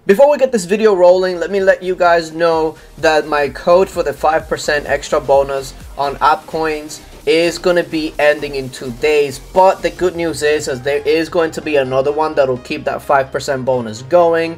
Before we get this video rolling, let me let you guys know that my code for the 5% extra bonus on app coins is going to be ending in 2 days. But the good news is there is going to be another one that will keep that 5% bonus going.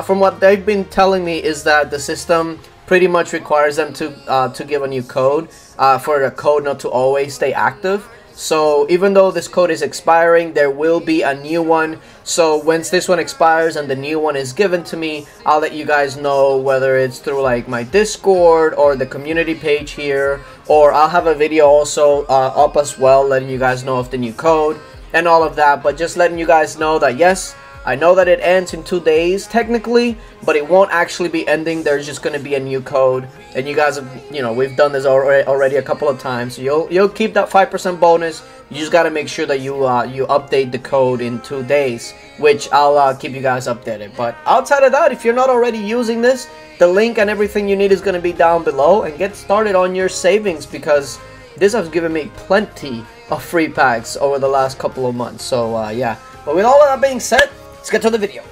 From what they've been telling me is that the system pretty much requires them to give a new code for the code not to always stay active. So even though this code is expiring, there will be a new one. So once this one expires and the new one is given to me, I'll let you guys know, whether it's through like my Discord or the community page here, or I'll have a video also up as well letting you guys know of the new code and all of that. But just letting you guys know that yes, I know that it ends in 2 days technically, but it won't actually be ending. There's just going to be a new code, and you guys have, you know, we've done this already a couple of times. So you'll keep that 5% bonus. You just got to make sure that you update the code in 2 days, which I'll keep you guys updated. But outside of that, if you're not already using this, the link and everything you need is going to be down below, and get started on your savings, because this has given me plenty of free packs over the last couple of months. So yeah, but with all of that being said, let's get to the video.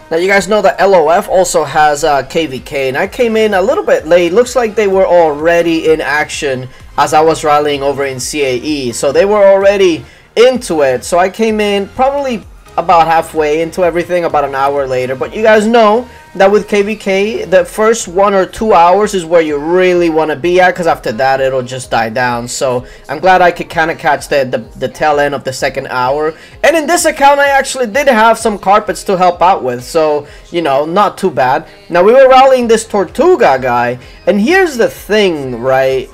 Now you guys know that L0F also has KvK, and I came in a little bit late. Looks like they were already in action as I was rallying over in CAE, so they were already into it. So I came in probably about halfway into everything, about an hour later. But you guys know that with KvK, the first 1 or 2 hours is where you really want to be at, because after that it'll just die down. So I'm glad I could kind of catch the tail end of the second hour. And in this account I actually did have some carpets to help out with, so you know, not too bad. Now we were rallying this Tortuga guy, and here's the thing, right?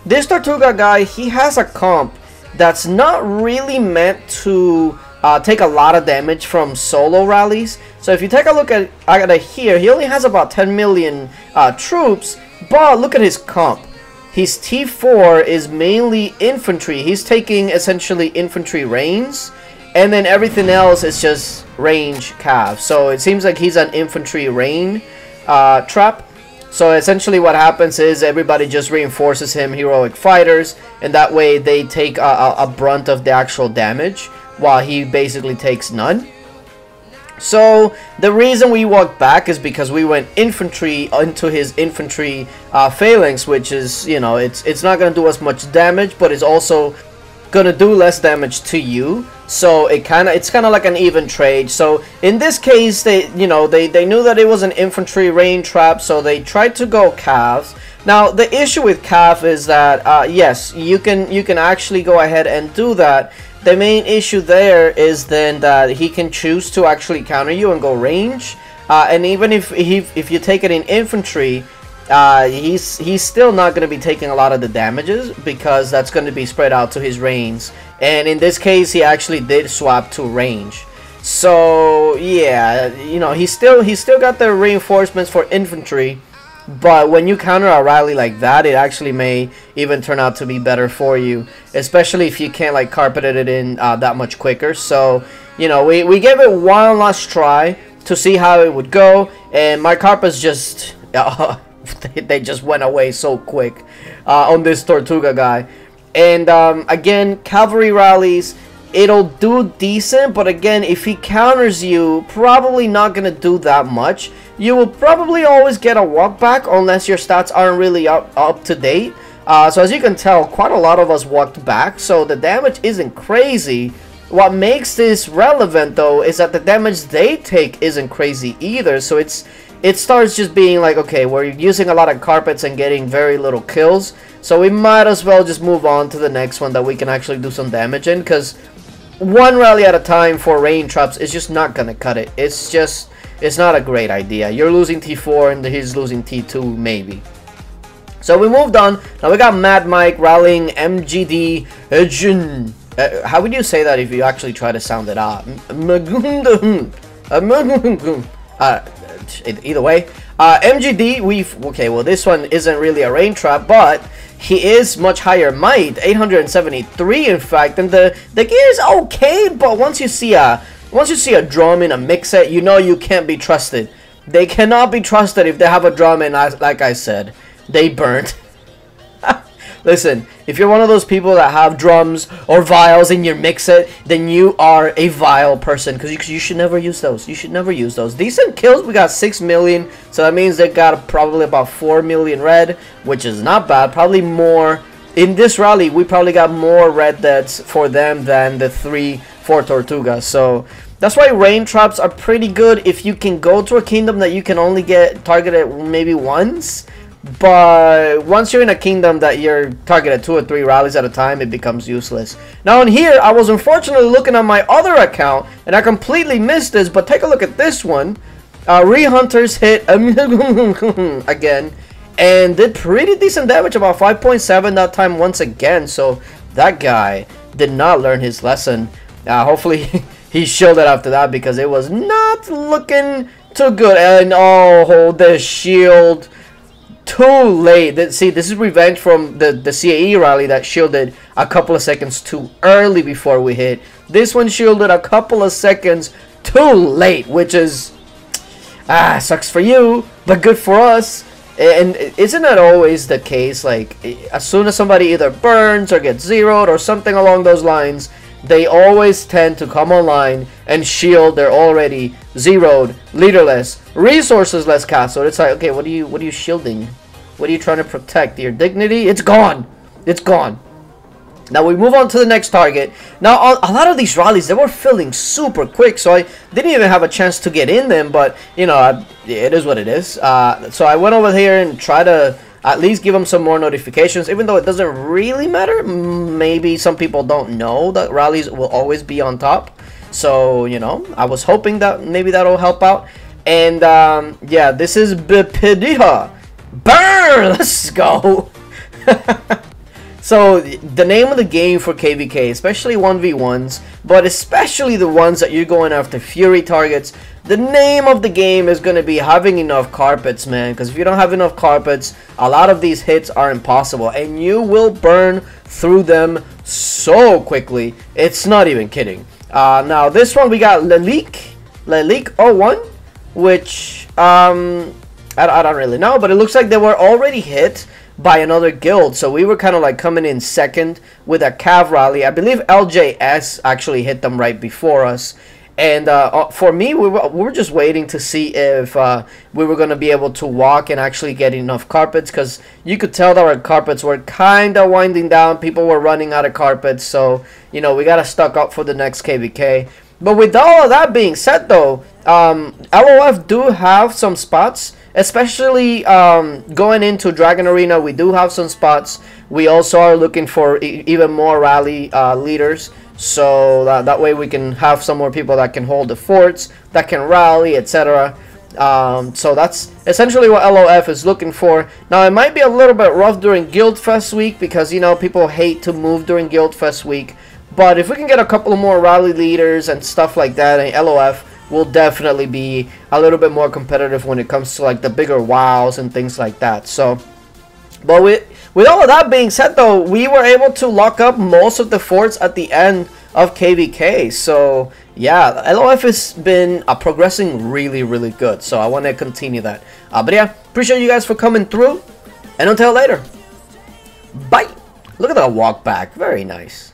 This Tortuga guy, he has a comp that's not really meant to take a lot of damage from solo rallies. So if you take a look at here, he only has about 10 million troops, but look at his comp. His T4 is mainly infantry. He's taking essentially infantry reins, and then everything else is just range cav. So it seems like he's an infantry rein trap. So essentially what happens is everybody just reinforces him heroic fighters, and that way they take a brunt of the actual damage, while he basically takes none. So the reason we walked back is because we went infantry into his infantry phalanx, which is, you know, it's not going to do us much damage, but it's also going to do less damage to you. So it's kind of like an even trade. So in this case, they knew that it was an infantry rain trap, so they tried to go calves. Now the issue with calf is that yes, you can actually go ahead and do that. The main issue there is then that he can choose to actually counter you and go range, and even if you take it in infantry, he's still not going to be taking a lot of the damages, because that's going to be spread out to his reins. And in this case, he actually did swap to range. So yeah, you know, he still got the reinforcements for infantry. But when you counter a rally like that, it actually may even turn out to be better for you, especially if you can't like carpet it in that much quicker. So, you know, we gave it one last try to see how it would go, and my carpets just they just went away so quick on this Tortuga guy. And again, cavalry rallies, it'll do decent, but again, if he counters you, probably not gonna do that much. You will probably always get a walk back unless your stats aren't really up to date. So as you can tell, quite a lot of us walked back, so the damage isn't crazy. What makes this relevant though is that the damage they take isn't crazy either. So it starts just being like, okay, we're using a lot of carpets and getting very little kills, so we might as well just move on to the next one that we can actually do some damage in, because one rally at a time for rain traps is just not gonna cut it. It's not a great idea. You're losing T4 and he's losing T2 maybe. So we moved on. Now we got Mad Mike rallying MGD. How would you say that if you actually try to sound it out? Either way, MGD, okay, well this one isn't really a rain trap, but he is much higher might, 873 in fact, and the gear is okay, but once you see a drum in a mix set, you know you can't be trusted. They cannot be trusted if they have a drum in, like I said. They burnt. Listen, if you're one of those people that have drums or vials and you mix it, then you are a vile person, because you should never use those. You should never use those. Decent kills, we got 6 million, so that means they got probably about 4 million red, which is not bad. Probably more. In this rally, we probably got more red deads for them than the 3-4 Tortugas. So that's why rain traps are pretty good if you can go to a kingdom that you can only get targeted maybe once. But once you're in a kingdom that you're targeted 2 or 3 rallies at a time, it becomes useless. Now in here, I was unfortunately looking at my other account and I completely missed this, but take a look at this one. Re-Hunters hit again and did pretty decent damage, about 5.7 that time once again. So that guy did not learn his lesson. Hopefully he shielded after that, because it was not looking too good. And oh, the shield. Too late. See, this is revenge from the CAE rally that shielded a couple of seconds too early before we hit. This one shielded a couple of seconds too late, which is sucks for you, but good for us. And isn't that always the case? Like, as soon as somebody either burns or gets zeroed or something along those lines, they always tend to come online and shield their already zeroed, leaderless, resourcesless castle. It's like, okay, what are you shielding? What are you trying to protect? Your dignity? It's gone. It's gone. Now we move on to the next target. Now a lot of these rallies, they were filling super quick, so I didn't even have a chance to get in them. But you know, it is what it is. So I went over here and tried to at least give them some more notifications, even though it doesn't really matter. Maybe some people don't know that rallies will always be on top. So, you know, I was hoping that maybe that'll help out. And, yeah, this is Bipediha. Burn! Let's go! So, the name of the game for KvK, especially 1v1s, but especially the ones that you're going after Fury targets, the name of the game is going to be having enough carpets, man. Because if you don't have enough carpets, a lot of these hits are impossible. And you will burn through them so quickly. It's not even kidding. Now, this one we got Lelik 01, which, I don't really know. But it looks like they were already hit by another guild, so we were kind of like coming in second with a Cav rally. I believe LJS actually hit them right before us, and for me, we were just waiting to see if we were going to be able to walk and actually get enough carpets, because you could tell that our carpets were kind of winding down. People were running out of carpets, so you know, we got to stock up for the next KvK. But with all of that being said, though, L0F do have some spots, especially going into Dragon Arena. We do have some spots. We also are looking for even more rally leaders, so that way we can have some more people that can hold the forts, that can rally, etc. So that's essentially what L0F is looking for. Now, it might be a little bit rough during Guild Fest week, because, you know, people hate to move during Guild Fest week. But if we can get a couple of more rally leaders and stuff like that, and L0F will definitely be a little bit more competitive when it comes to like the bigger wows and things like that. So, but with all of that being said, though, we were able to lock up most of the forts at the end of KvK. So yeah, L0F has been progressing really, really good. So I want to continue that. But yeah, appreciate you guys for coming through, and until later, bye. Look at that walk back, very nice.